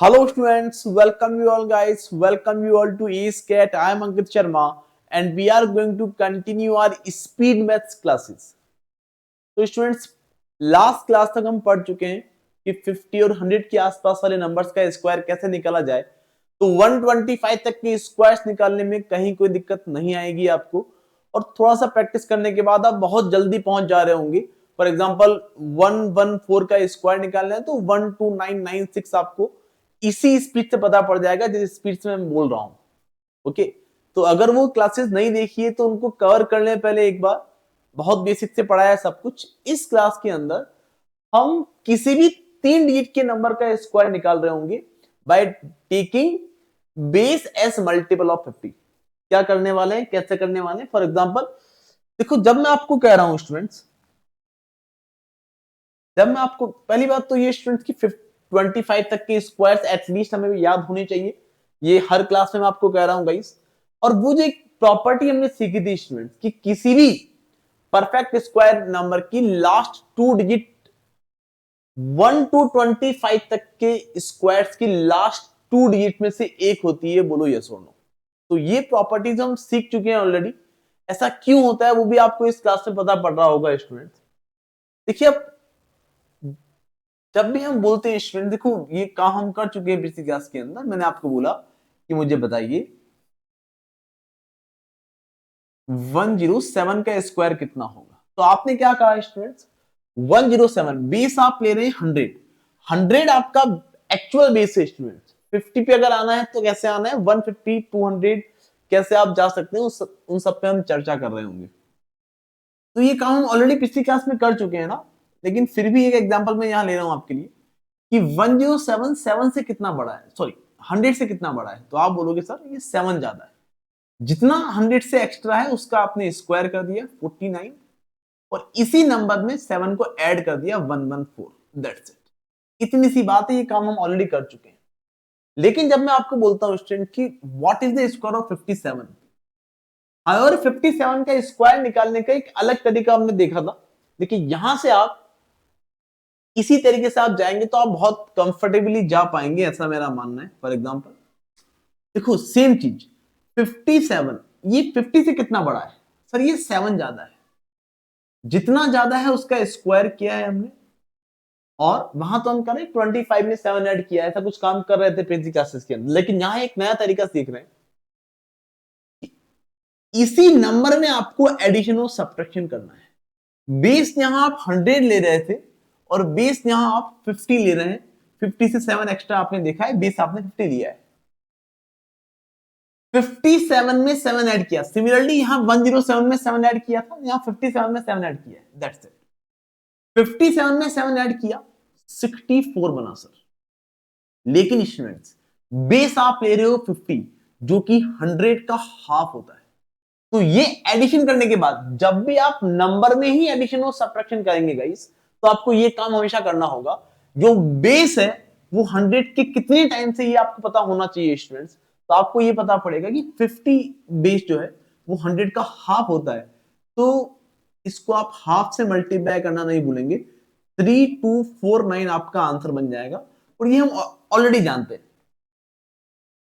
Hello students, welcome you all guys, welcome you all to ESCAT. I am Ankit Sharma and we are going to continue our speed maths classes. तो students last class तक हम पढ़ चुके हैं कि 50 और 100 के आसपास वाले नंबर्स का स्क्वायर कैसे निकाला जाए। तो 125 तक के स्क्वायर्स निकालने में कहीं कोई दिक्कत नहीं आएगी आपको, और थोड़ा सा प्रैक्टिस करने के बाद आप बहुत जल्दी पहुंच जा रहे होंगे। फॉर एग्जांपल 114 का स्क्वायर निकालना है तो 12996 आपको इसी स्पीड से पता पड़ जाएगा जिस स्पीड से मैं बोल रहा हूं। ओके, तो अगर वो क्लासेस नहीं देखिए तो उनको कवर कर लें पहले एक बार। बहुत बेसिक से पढ़ाया है सब कुछ। इस क्लास के अंदर हम किसी भी 3 डिजिट के नंबर का स्क्वायर निकाल रहे होंगे by taking base S multiple of 50। क्या करने वाले हैं, कैसे करने वाले हैं? फॉर एग्जांपल देखो, जब मैं आपको कह रहा हूं स्टूडेंट्स, जब मैं आपको पहली बात तो ये स्टूडेंट्स की 25 तक के स्क्वायर्स एटलीस्ट हमें याद होने चाहिए। ये हर क्लास में मैं आपको कह रहा हूं गाइस। और वो जो एक प्रॉपर्टी हमने सीखी थी स्टूडेंट्स कि किसी भी परफेक्ट स्क्वायर नंबर की लास्ट 2 डिजिट 1 to 25 तक के स्क्वायर्स की लास्ट 2 डिजिट में से एक होती है। बोलो यस और नो। तो ये प्रॉपर्टीज हम सीख चुके हैं ऑलरेडी। ऐसा क्यों होता है वो भी आपको इस क्लास में पता पड़ रहा होगा स्टूडेंट्स। देखिए, अब जब भी हम बोलते हैं स्टूडेंट, देखो ये काम हम कर चुके हैं पिछली क्लास के अंदर। मैंने आपको बोला कि मुझे बताइए 107 का स्क्वायर कितना होगा। तो आपने क्या कहा स्टूडेंट्स, 107 बेस आप ले रहे हैं 100। 100 आपका एक्चुअल बेस है स्टूडेंट्स। 50 पे अगर आना है तो कैसे आना है, 150 200 कैसे आप जा सकते हैं, उन सब पे हम चर्चा कर रहे होंगे। तो ये काम हम ऑलरेडी पिछली क्लास में कर चुके हैं ना, लेकिन फिर भी एक एग्जांपल मैं यहां ले रहा हूं आपके लिए कि 1077 7 से कितना बड़ा है, सॉरी 100 से कितना बड़ा है। तो आप बोलोगे सर ये 7 ज्यादा है। जितना 100 से एक्स्ट्रा है उसका आपने स्क्वायर कर दिया 49, और इसी नंबर में 7 को ऐड कर दिया 114। That's it. इतनी सी बात है, ये काम हम ऑलरेडी कर चुके हैं। लेकिन जब मैं आपको बोलता हूं स्टूडेंट कि what is the square of 57, और 57 का स्क्वायर निकालने का एक अलग तरीका हमने देखा था। देखिए यहां से आप इसी तरीके से आप जाएंगे तो आप बहुत कंफर्टेबली जा पाएंगे, ऐसा मेरा मानना है। फॉर एग्जांपल देखो सेम चीज 57, ये 50 से कितना बड़ा है सर, ये 7 ज्यादा है। जितना ज्यादा है उसका स्क्वायर किया है हमने, और वहां तो हम कर रहे 25 में 7 ऐड किया है, ऐसा कुछ काम कर रहे थे प्रिंसिपल क्लासेस के अंदर। लेकिन यहां एक नया तरीका सीख रहे हैं, इसी नंबर में आपको एडिशन और सब्ट्रैक्शन करना है। बेस यहां आप 100 ले रहे थे और बेस यहां आप 50 ले रहे हैं। 50 से 7 एक्स्ट्रा आपने देखा है, बेस आपने 50 लिया है। 57 में 7 ऐड किया, सिमिलरली यहां 107 में 7 ऐड किया था, यहां 57 में 7 ऐड किया है। That's it. 57 में 7 ऐड किया 64 बना सर। लेकिन स्टूडेंट्स बेस आप ले रहे हो 50 जो कि 100 का हाफ होता है। तो ये एडिशन करने के बाद जब भी आप नंबर में ही एडिशन और सब्ट्रैक्शन करेंगे गाइस, तो आपको ये काम हमेशा करना होगा। जो बेस है वो 100 के कितने टाइम से ये आपको पता होना चाहिए स्टूडेंट्स। तो आपको ये पता पड़ेगा कि 50 बेस जो है वो 100 का हाफ होता है। तो इसको आप हाफ से मल्टीप्लाई करना नहीं भूलेंगे। 3249 आपका आंसर बन जाएगा। और ये हम ऑलरेडी जानते हैं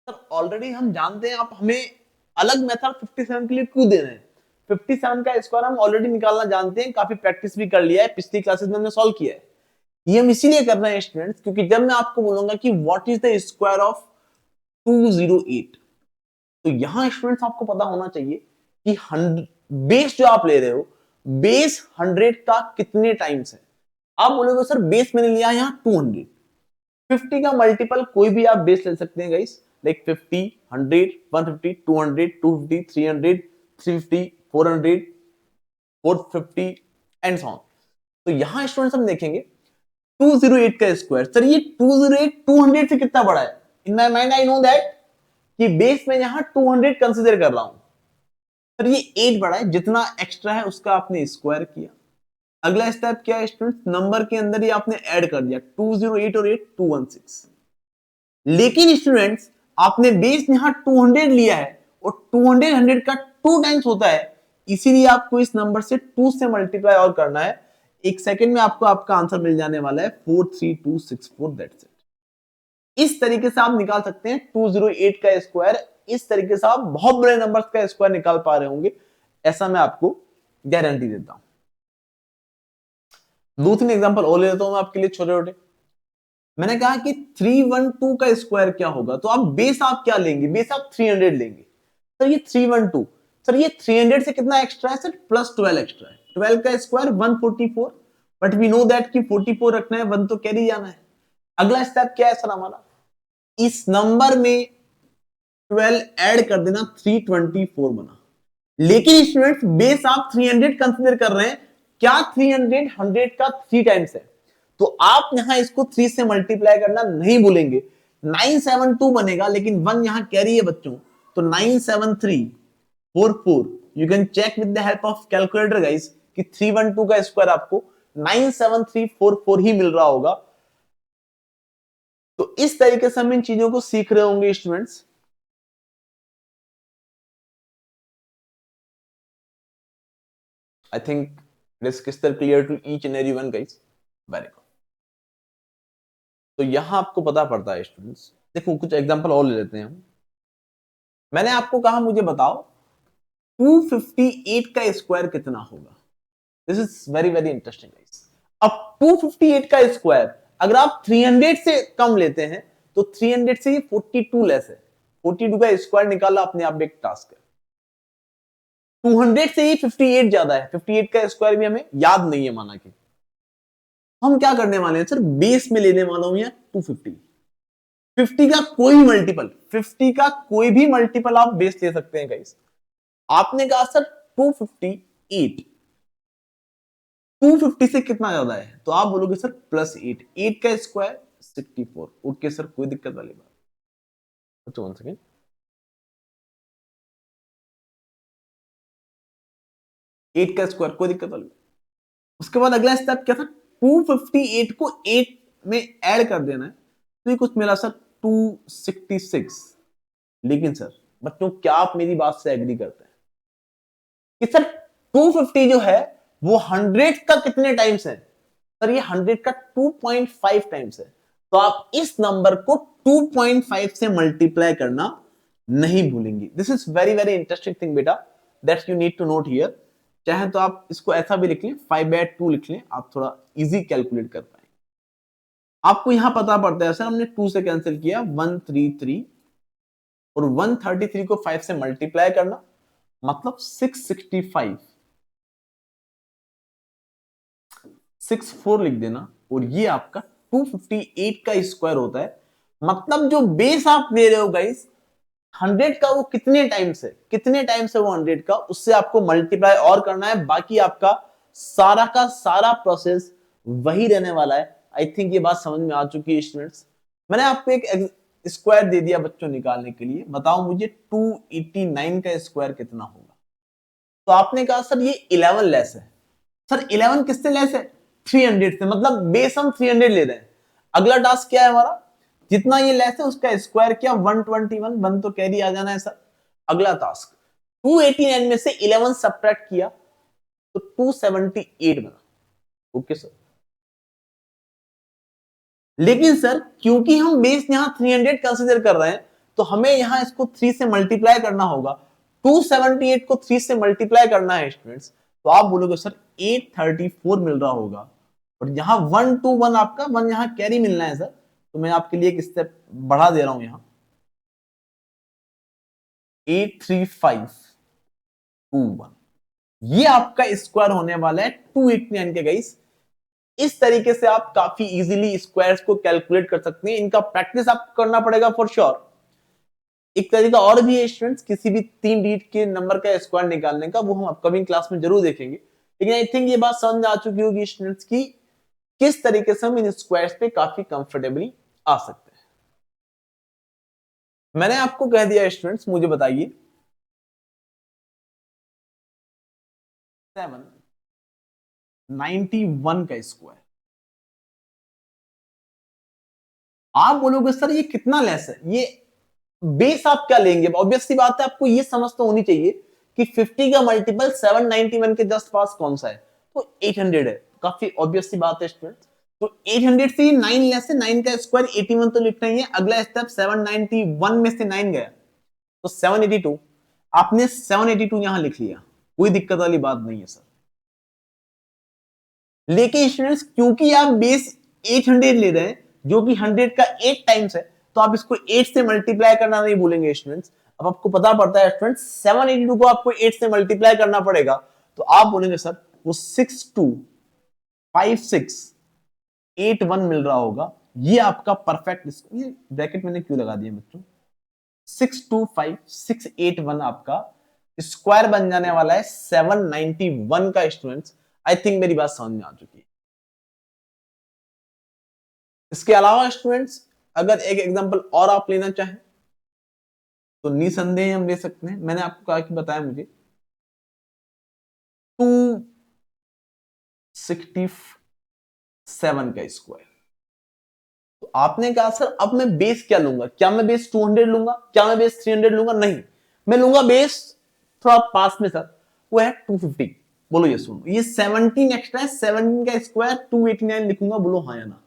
सर, ऑलरेडी हम जानते हैं। आप हमें अलग मेथड 57 के लिए क्यों दे रहे हैं? 57 का स्क्वायर हम ऑलरेडी निकालना जानते हैं, काफी प्रैक्टिस भी कर लिया है, पिछली क्लासेस में हमने सॉल्व किया है। ये हम इसीलिए कर रहे हैं स्टूडेंट्स क्योंकि जब मैं आपको बोलूंगा कि what is the square of 208, तो यहां स्टूडेंट्स आपको पता होना चाहिए कि 100 बेस जो आप ले रहे हो, बेस 100 का कितने टाइम्स है। आप बोलोगे सर बेस मैंने लिया यहां 200। 50 का मल्टीपल कोई भी आप बेस ले सकते हैं guys, like 50 100 150 200 250 300 350 400 450 and so on. तो यहां स्टूडेंट्स हम देखेंगे 208 का स्क्वायर, सर ये 208 200 से कितना बड़ा है। In my mind I know that कि बेस में यहां 200 कंसीडर कर रहा हूं, सर ये 8 बड़ा है, जितना एक्स्ट्रा है उसका आपने स्क्वायर किया। अगला स्टेप क्या है स्टूडेंट्स, नंबर के अंदर ही आपने ऐड कर दिया 208 और 8 216। लेकिन स्टूडेंट्स आपने बेस यहां 200 लिया है और 200 100 का 2 टाइम्स होता है, इसीलिए आपको इस नंबर से 2 से मल्टीप्लाई और करना है। एक सेकंड में आपको आपका आंसर मिल जाने वाला है 43264। That's it. इस तरीके से आप निकाल सकते हैं 208 का स्क्वायर। इस तरीके से आप बहुत बड़े नंबर्स का स्क्वायर निकाल पा रहे होंगे, ऐसा मैं आपको गारंटी देता हूं। 2-3 एग्जांपल और ले लेता हूं मैं आपके लिए छोटे छोटे। मैंने कहा कि 312 का स्क्वायर क्या होगा, तो आप बेस आप क्या लेंगे, बेस आप 300 लेंगे। सर ये 312, सर ये 300 से कितना एक्स्ट्रा है सर, प्लस 12 एक्स्ट्रा है। 12 का square 144, but we know that कि 44 रखना है, 1 तो कैरी जाना है। अगला स्टेप क्या है सर हमारा, इस नंबर में 12 ऐड कर देना, 324 बना। लेकिन स्टूडेंट्स बेस आप 300 कंसीडर कर रहे हैं, क्या 300 100 का 3 टाइम्स है, तो आप यहां इसको 3 से मल्टीप्लाई करना नहीं भूलेंगे। 972 बनेगा, लेकिन 1 यहां कैरी है बच्चों, तो 97344। You can check with the help of calculator guys कि 312 का स्क्वायर आपको 97344 ही मिल रहा होगा। तो इस तरीके से हम इन चीजों को सीख रहे होंगे students. I think it is crystal clear to each and every one guys. Very good. तो यहां आपको पता पड़ता है स्टूडेंट्स। देखो कुछ एग्जांपल और ले लेते हैं हम। मैंने आपको कहा मुझे बताओ 258 का स्क्वायर कितना होगा। This is very very interesting guys. अब 258 का स्क्वायर अगर आप 300 से कम लेते हैं तो 300 से ये 42 लेस है। 42 का स्क्वायर निकाला अपने आप एक टास्क है। 200 से ही 58 ज्यादा है, 58 का स्क्वायर भी हमें याद नहीं है माना कि। हम क्या करने वाले हैं सर, बेस में लेने वाला हूं या 250। 50 का कोई भी मल्टीपल, 50 का कोई भी मल्टीपल आप बेस ले सकते हैं गाइस। आपने कहा सर 258, 250 से कितना ज्यादा है, तो आप बोलोगे सर प्लस 8, 8 का स्क्वायर 64। ओके सर, कोई दिक्कत वाली बात। तो 1 सेकेंड, 8 का स्क्वायर कोई दिक्कत वाली। उसके बाद अगला स्टेप क्या था, 258 को 8 में ऐड कर देना है, तो ये कुछ मिला सर 266। लेकिन सर बच्चों क्या आप मेरी बात से एग्री करते हैं कि सर 250 जो है वो 100 का कितने टाइम्स है, सर ये 100 का 2.5 टाइम्स है। तो आप इस नंबर को 2.5 से मल्टीप्लाई करना नहीं भूलेंगे। This is very very interesting thing बेटा, that's you need to note here. चाहे तो आप इसको ऐसा भी लिख लें, 5/2 लिख लें, आप थोड़ा इजी कैलकुलेट कर पाएंगे। आपको यहां पता पड़ता है सर हमने 2 से कैंसिल किया 133, और 133 को 5 से मल्टीप्लाई करना मतलब 665, 64 लिख देना, और ये आपका 258 का स्क्वायर होता है। मतलब जो बेस आप ले रहे हो गाइस 100 का, वो कितने टाइम्स है, कितने टाइम्स है वो 100 का, उससे आपको मल्टीप्लाई और करना है। बाकी आपका सारा का सारा प्रोसेस वही रहने वाला है। आई थिंक ये बात समझ में आ चुकी है स्टूडेंट्स। मैंने आपको एक स्क्वायर दे दिया बच्चों निकालने के लिए, बताओ मुझे 289 का स्क्वायर कितना होगा। तो आपने कहा सर ये 11 लेस है। सर 11 किससे लेस है, 300 से, मतलब बेस हम 300 ले रहे हैं। अगला टास्क क्या है हमारा, जितना ये लेस है उसका स्क्वायर किया 121, 1 तो कैरी आ जाना है सर। अगला टास्क 289 में से 11 सब्ट्रैक्ट किया तो 278 बना। ओके सर, लेकिन सर क्योंकि हम बेस यहां 300 कंसीडर कर रहे हैं तो हमें यहां इसको 3 से मल्टीप्लाई करना होगा। 278 को 3 से मल्टीप्लाई करना है स्टूडेंट्स, तो आप बोलोगे सर 834 मिल रहा होगा, और यहां 121 आपका 1 यहां कैरी मिलना है सर। तो मैं आपके लिए एक स्टेप बढ़ा दे रहा हूं, यहां 83521, ये आपका स्क्वायर होने वाला है 289 के गाइस। इस तरीके से आप काफी इजीली स्क्वायर्स को कैलकुलेट कर सकते हैं। इनका प्रैक्टिस आपको करना पड़ेगा फॉर श्योर। एक तरीका और भी है स्टूडेंट्स किसी भी 3 डिजिट के नंबर का स्क्वायर निकालने का, वो हम अपकमिंग क्लास में जरूर देखेंगे। लेकिन आई थिंक ये बात समझ आ चुकी होगी स्टूडेंट्स की किस तरीके से हम इन स्क्वायर्स पे काफी कंफर्टेबली आ सकते हैं। मैंने आपको कह दिया स्टूडेंट्स, मुझे बताइए 791 का स्क्वायर। आप बोलोगे सर ये कितना लेस है, ये बेस आप क्या लेंगे। ऑब्वियस सी बात है, आपको ये समझ तो होनी चाहिए कि 50 का मल्टीपल 791 के जस्ट पास कौन सा है, तो 800 है। काफी ऑब्वियस सी बात है स्टूडेंट्स। तो 800 से 9 लेस से 9 का स्क्वायर 81 तो लिखना ही है। अगला स्टेप 791 में से 9 गया तो 782। आपने 782 यहां लिख लिया, कोई दिक्कत वाली बात नहीं है सर। लेकिन स्टूडेंट्स क्योंकि आप बेस 800 ले रहे हैं जो कि 100 का 8 टाइम्स है, तो आप इसको 8 से मल्टीप्लाई करना नहीं भूलेंगे स्टूडेंट्स। अब आपको पता पड़ता है स्टूडेंट्स 782 को आपको 8 से मल्टीप्लाई करना पड़ेगा, तो आप बोलेंगे सर वो 625681 मिल रहा होगा। ये आपका परफेक्ट, ये ब्रैकेट मैंने क्यों लगा दिया बच्चों, 625681 आपका स्क्वायर बन जाने वाला है 791 का। स्टूडेंट्स आई थिंक मेरी बात समझ में आ चुकी है। इसके अलावा स्टूडेंट्स अगर एक एग्जांपल और आप लेना चाहें तो निसंदेह हम ले सकते हैं। मैंने आपको कहा कि बताया मुझे 267 का स्क्वायर, तो आपने कहा सर अब मैं बेस क्या लूंगा, क्या मैं बेस 200 लूंगा, क्या मैं बेस 300 लूंगा? नहीं, मैं लूंगा बेस थोड़ा पास में सर, वो है 250। बोलो ये सुनो, ये 17 एक्स्ट्रा है, 17 का स्क्वायर 289 लिखूंगा, बोलो हाँ या ना।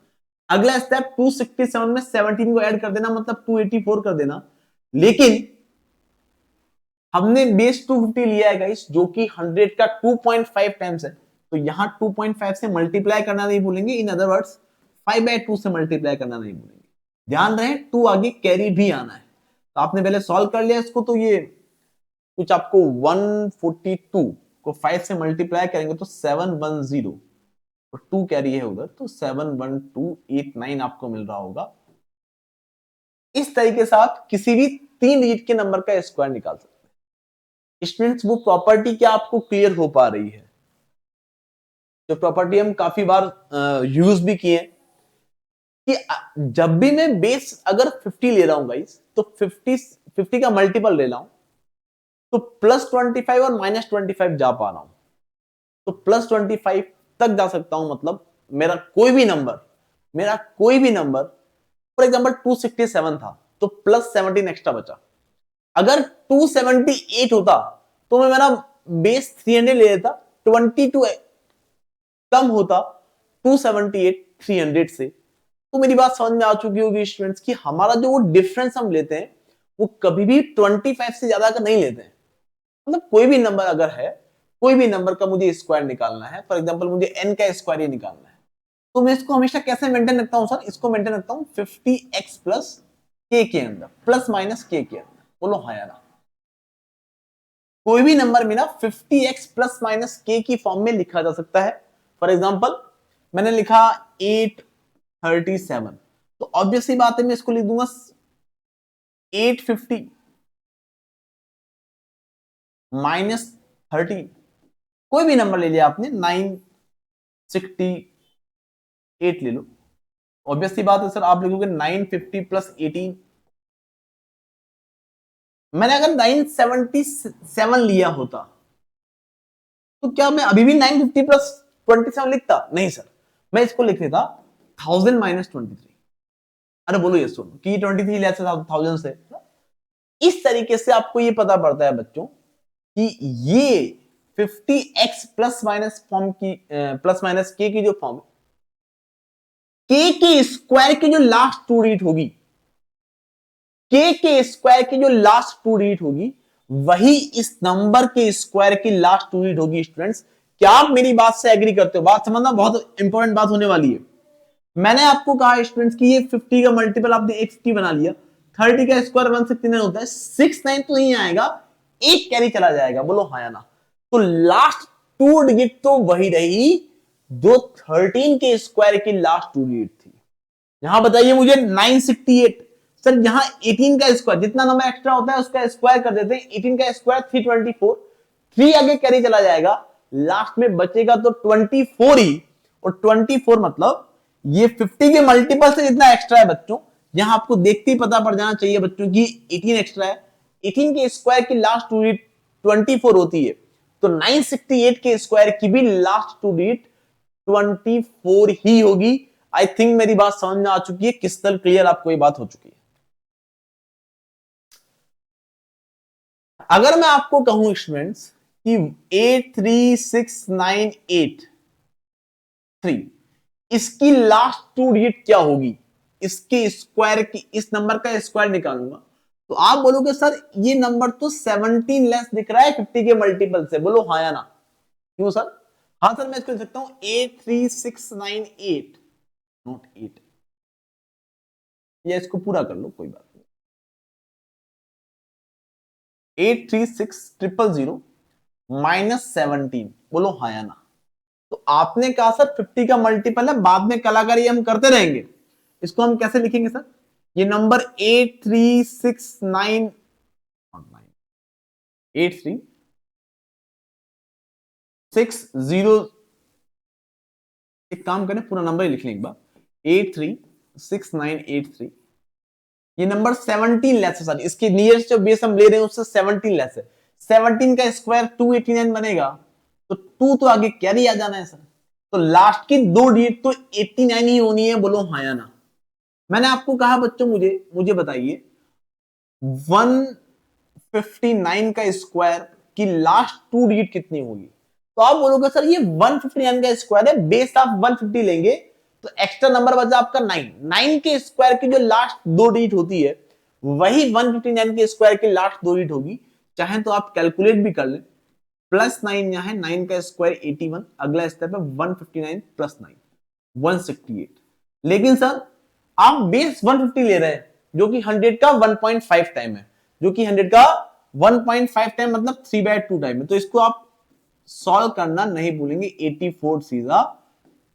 अगला स्टेप 267 में 17 को ऐड कर देना, मतलब 284 कर देना। लेकिन हमने बेस 250 लिया है गाइस, जो कि 100 का 2.5 टाइम्स है, तो यहां 2.5 से मल्टीप्लाई करना नहीं भूलेंगे। इन अदर वर्ड्स 5/2 से मल्टीप्लाई करना नहीं भूलेंगे। ध्यान रहे 2 आगे कैरी भी आना है। तो आपने पहले सॉल्व कर लिया इसको, तो ये कुछ आपको 142 को 5 से मल्टीप्लाई करेंगे तो 710, तो 2 कैरी है उधर, तो 71289 आपको मिल रहा होगा। इस तरीके से आप किसी भी 3 डिजिट के नंबर का स्क्वायर निकाल सकते हैं। स्टूडेंट्स वो प्रॉपर्टी क्या आपको क्लियर हो पा रही है? जो प्रॉपर्टी हम काफी बार यूज भी किए कि जब भी मैं बेस अगर 50 ले रहा हूं गाइस, तो 50 का मल्टीपल ले रहा हूं, तो +25 और -25 जा पा रहा हूं, तो +25 तक जा सकता हूं। मतलब मेरा कोई भी नंबर फॉर एग्जांपल 267 था, तो +17 एक्स्ट्रा बचा। अगर 278 होता तो मैं मेरा बेस 300 ले लेता, 22 कम होता 278 300 से। तो मेरी बात समझ में आ चुकी होगी स्टूडेंट्स कि हमारा जो वो डिफरेंस हम लेते हैं वो कभी भी 25 से ज्यादा का नहीं लेते हैं। मतलब कोई भी नंबर अगर है, कोई भी नंबर का मुझे स्क्वायर निकालना है, फॉर एग्जांपल मुझे n का स्क्वायर निकालना है, तो मैं इसको हमेशा कैसे मेंटेन रखता हूं सर? इसको मेंटेन रखता हूं 50x प्लस k के अंदर, प्लस माइनस k के अंदर। बोलो हाँ या ना। कोई भी नंबर मेरा 50x प्लस माइनस k की फॉर्म में लिखा जा सकता है। फॉर एग्जांपल मैंने लिखा 837, तो ऑब्वियसली बात है मैं इसको लिख दूंगा 850 माइनस 30। कोई भी नंबर ले लिया आपने, 968 ले लो। ऑब्वियसली बात है सर, आप लिखोगे 950 प्लस 18। मैंने अगर 977 लिया होता तो क्या मैं अभी भी 950 प्लस 27 लिखता? नहीं सर, मैं इसको लिख लेता 1000 माइनस 23। अरे बोलो ये सुनो कि 23 लेस 1000 से। इस तरीके से आपको ये पता पड़ता है बच्चों कि ये 50x प्लस माइनस फॉर्म की प्लस माइनस k की जो फॉर्म, k के स्क्वायर की जो लास्ट 2 डिजिट होगी, k के स्क्वायर की जो लास्ट 2 डिजिट होगी, वही इस नंबर के स्क्वायर की लास्ट 2 डिजिट होगी। स्टूडेंट्स क्या आप मेरी बात से एग्री करते हो? बात समझना, बहुत इंपॉर्टेंट बात होने वाली है। मैंने आपको कहा स्टूडेंट्स कि ये 50 का मल्टीपल आपने 850 बना लिया, 30 का स्क्वायर 169 होता है, 69 तो नहीं आएगा, एक कैरी चला जाएगा। बोलो हाँ या ना। तो लास्ट 2 डिजिट तो वही रही जो 13 के स्क्वायर की लास्ट 2 डिजिट थी। यहां बताइए मुझे 968, सर यहां 18 का स्क्वायर, जितना नंबर एक्स्ट्रा होता है उसका स्क्वायर कर देते हैं, 18 का स्क्वायर 324, 3 आगे कैरी चला जाएगा, लास्ट में बचेगा तो 24 ही। और 24 मतलब ये 50 के मल्टीपल से जितना एक्स्ट्रा है बच्चों, यहां आपको देखते ही पता पड़ जाना चाहिए बच्चों की 18 एक्स्ट्रा है। 18 के स्क्वायर की लास्ट 2 डिजिट 24 होती है, तो 968 के स्क्वायर की भी लास्ट 2 डिजिट 24 ही होगी। आई थिंक मेरी बात समझ में आ चुकी है, क्रिस्टल क्लियर आपको ये बात हो चुकी है। अगर मैं आपको कहूं स्टूडेंट्स कि 83698 3 इसकी लास्ट 2 डिजिट क्या होगी, इसके स्क्वायर की, इस नंबर का स्क्वायर निकालूंगा। तो आप बोलोगे सर ये नंबर तो 17 लेस दिख रहा है 50 के मल्टीपल से, बोलो हाँ या ना। क्यों सर? हाँ सर, मैं इसको लिख सकता हूं 83698 नॉट 8, या इसको पूरा कर लो कोई बात नहीं, 836,000 माइनस 17, बोलो हाँ या ना। तो आपने कहा सर 50 का मल्टीपल है, बाद में कलाकारी हम करते रहेंगे। इसको हम कैसे लिखेंगे सर? ये नंबर 8369 8360, एक काम करें पूरा नंबर ही लिख लें एक बार, 836983। ये नंबर 17 लेस है सर, इसके नियरेस्ट जो बेस हम ले रहे हैं उससे 17 लेस है। 17 का स्क्वायर 289 बनेगा, तो 2 तो आगे कैरी आ जाना है सर। तो लास्ट की 2 डिजिट तो 89 ही होनी है, बोलो हाँ या ना। मैंने आपको कहा बच्चों मुझे मुझे बताइए 159 का स्क्वायर की लास्ट 2 डिजिट कितनी होगी। तो आप बोलोगे सर ये 159 का स्क्वायर है, बेस आप 150 लेंगे तो एक्स्ट्रा नंबर बचा आपका 9। 9 के स्क्वायर की जो लास्ट 2 डिजिट होती है वही 159 के स्क्वायर की लास्ट 2 डिजिट होगी। चाहे तो आप कैलकुलेट भी कर लें, प्लस 9 यहां है, 9 का स्क्वायर 81, अगला स्टेप है 159 प्लस 9 168। लेकिन सर आप बेस 150 ले रहे हैं जो कि 100 का 1.5 टाइम है, जो कि 100 का 1.5 टाइम मतलब 3/2 टाइम है। तो इसको आप सॉल्व करना नहीं भूलेंगे। 84 सीधा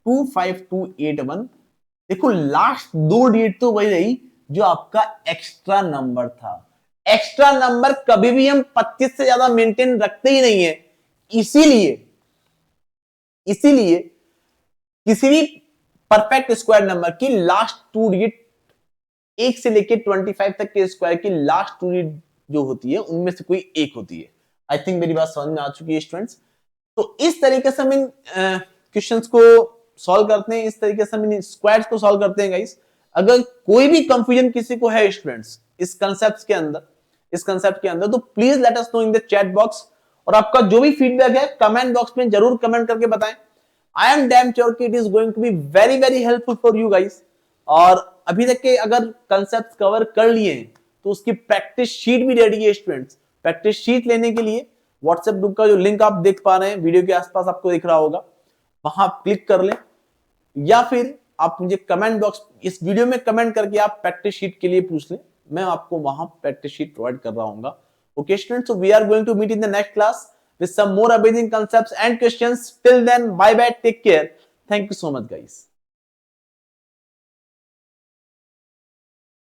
25281। देखो लास्ट 2 डिजिट तो वही रही जो आपका एक्स्ट्रा नंबर था। एक्स्ट्रा नंबर कभी भी हम 25 से ज्यादा मेंटेन रखते ही नहीं है। इसीलिए इसीलिए किसी भी परफेक्ट स्क्वायर नंबर की लास्ट 2 डिजिट 1 से लेके 25 तक के स्क्वायर की लास्ट 2 डिजिट जो होती है उनमें से कोई एक होती है। आई थिंक मेरी बात समझ में आ चुकी है स्टूडेंट्स। तो इस तरीके से हम इन क्वेश्चंस को सॉल्व करते हैं, इस तरीके से हम इन स्क्वायर्स को सॉल्व करते हैं गाइस। अगर कोई भी कंफ्यूजन किसी को है स्टूडेंट्स इस कंसेप्ट के अंदर तो please let us know in the chat box. और आपका जो भी फीडबैक है कमेंट बॉक्स में जरूर कमेंट करके बताएं। आई एम डैम श्योर कि it is going to be very very helpful for you guys. और अभी तक के अगर कंसेप्ट कवर कर लिए तो उसकी प्रैक्टिस शीट भी रेडी है स्टूडेंट्स। प्रैक्टिस शीट लेने के लिए व्हाट्सएप ग्रुप का जो लिंक आप देख पा रहे हैं वीडियो के आसपास आपको दिख रहा होगा, वहां क्लिक कर लें, या फिर आप मुझे कमेंट बॉक्स इस वीडियो में कमेंट करके आप प्रैक्टिस शीट के लिए पूछ लें, मैं आपको वहां प्रैक्टिस शीट प्रोवाइड कर रहा हूंगा। Okay students, so we are going to meet in the next class with some more amazing concepts and questions. Till then, bye bye, take care. Thank you so much guys.